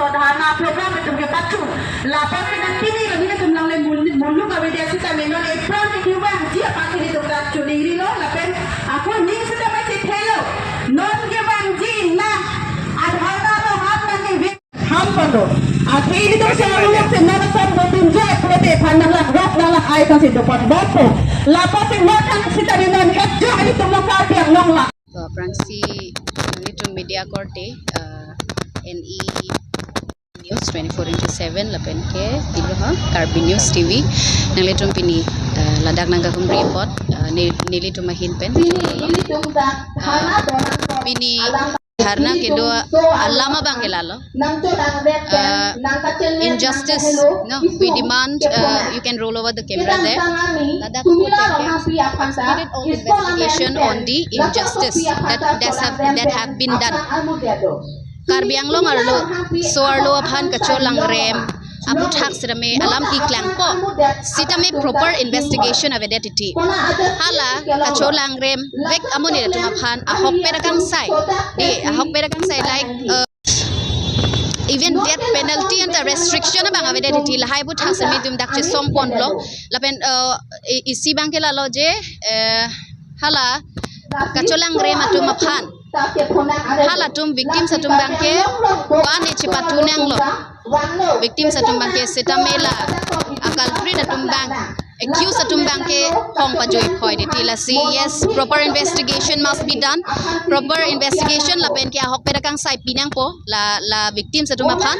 sodhana program itu kita patu lapor kita tini lagi na tumlang le mulu kami dia kita menon April ke kiwa dia pakai itu kita curi lo lapen aku ni sudah macam hello non ke banji na adhana lo ham nanti ham pando akhir itu selalu senang sampai tunjuk prote pandang lah rock lah air kasih dapat bapo lapor makan kita menon kerja itu muka dia long lah. Pransi itu media korte NE News 24/7 lapen ke tiluha Karbi News TV nangletum pini ladak nangga kum report nili tu mahin pen pini karena kedua lama bang kelalo injustice no we demand you can roll over the camera there ladak needed all investigation on the injustice that have been done Karbi Anglong arlo so arlo aphan kacholang rem abut hak sirame alam iklang po sitame proper investigation of identity hala kacholang rem vek amoni tu aphan ahok perakang sai di ahok perakang sai like even death penalty and the restriction bang of identity lahai but hak sirame tum dak che sompon lo lapen isi bang kela lo je hala kacholang rem atum aphan hala tum victim satum bangke wane cipatunang lo victim satum bangke setamela akal free datum bang accused satum bangke hong pajoi phoi de tila si yes proper investigation must be done proper investigation la pen ke hok perakang sai pinang po la victim satum aphan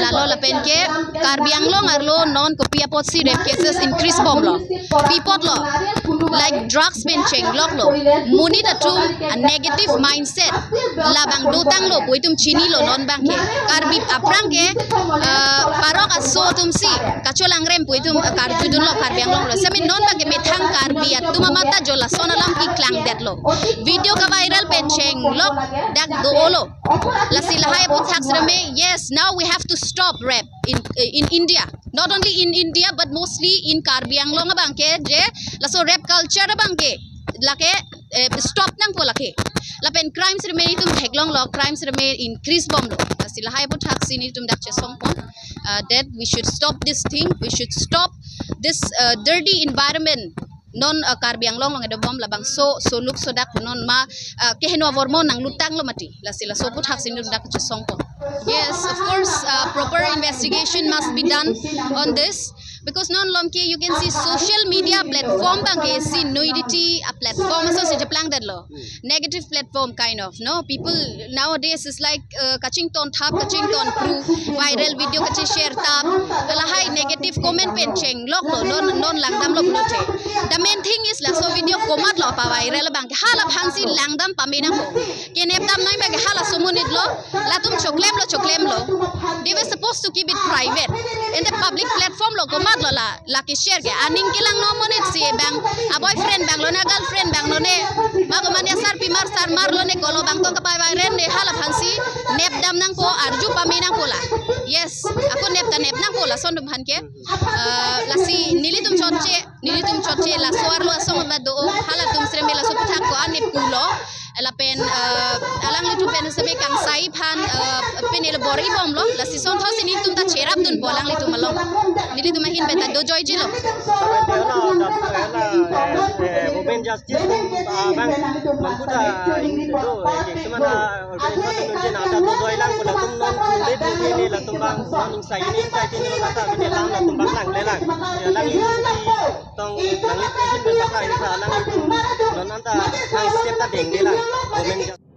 la lo la pen ke Karbi Anglong arlo non kopia pot si rape cases increase bom lo pipot lo like drugs ben cheng lok lo muni datum a negative mindset labang dutang lo puitum chini lo non bangke Karbi aprang ke parok aso tum si kacholang rem puitum karjudun lo Karbi Anglong lo sami non bangke methang Karbi at tumamata jola sonalam iklang det lo video ka viral pen cheng lok dak do lo la silahai put haksrame yes now we have to stop rape in India not only in India but mostly in Karbi Anglong bangke je la so rape culture bangke lake stop nang po lake lapen crimes remain tum theklong lo crimes remain increase bom lo silahai put haksini tum dak che songpon that we should stop this thing we should stop this dirty environment non Karbi Anglong long edom labang so luk sodak non ma kehno hormon nang lutang lo mati la sila so put haksini tum dak che songpon yes of course proper investigation must be done on this because non lomke you can see social media platform bangke see nudity a platform so se japlang that lo negative platform kind of no people nowadays is like kaching ton crew viral video kache share tap la hai negative comment pen cheng lok lo non langdam lo blote the main thing is la so video komat lo pa viral bangke hala phansi langdam pamina ho ke nepdam nai bangke hala somunit lo la tum choklem lo they were supposed to keep it private in the public platform lo komat lo la ke share ke aning kilang no monit si bang a boyfriend bang lo na girlfriend bang lo ne magomania sar pimar sar mar lo ne kolo bang to kapai viral ne hala phansi nepdam nang po arju paminang po la yes ako nep nang po la sondum han ke la si nilitum chotche la soar lo asong ba do hala tum sreme la so puthak ko anep kulo la pen alang litu pen sebe kang sai phan pen el bori bom lo la si son thos ni tum ta cherap dun bolang litu malong nili tum hin beta do joy jilo women justice bang lampuda indo kemana organisasi na ta do joy lang ko la tum non le de ni la tum bang non sai ni tin lo kata ni lang la tum bang lang le lang lang tong lang ni hin beta kai sa lang non anta ang step ta deng ni lang women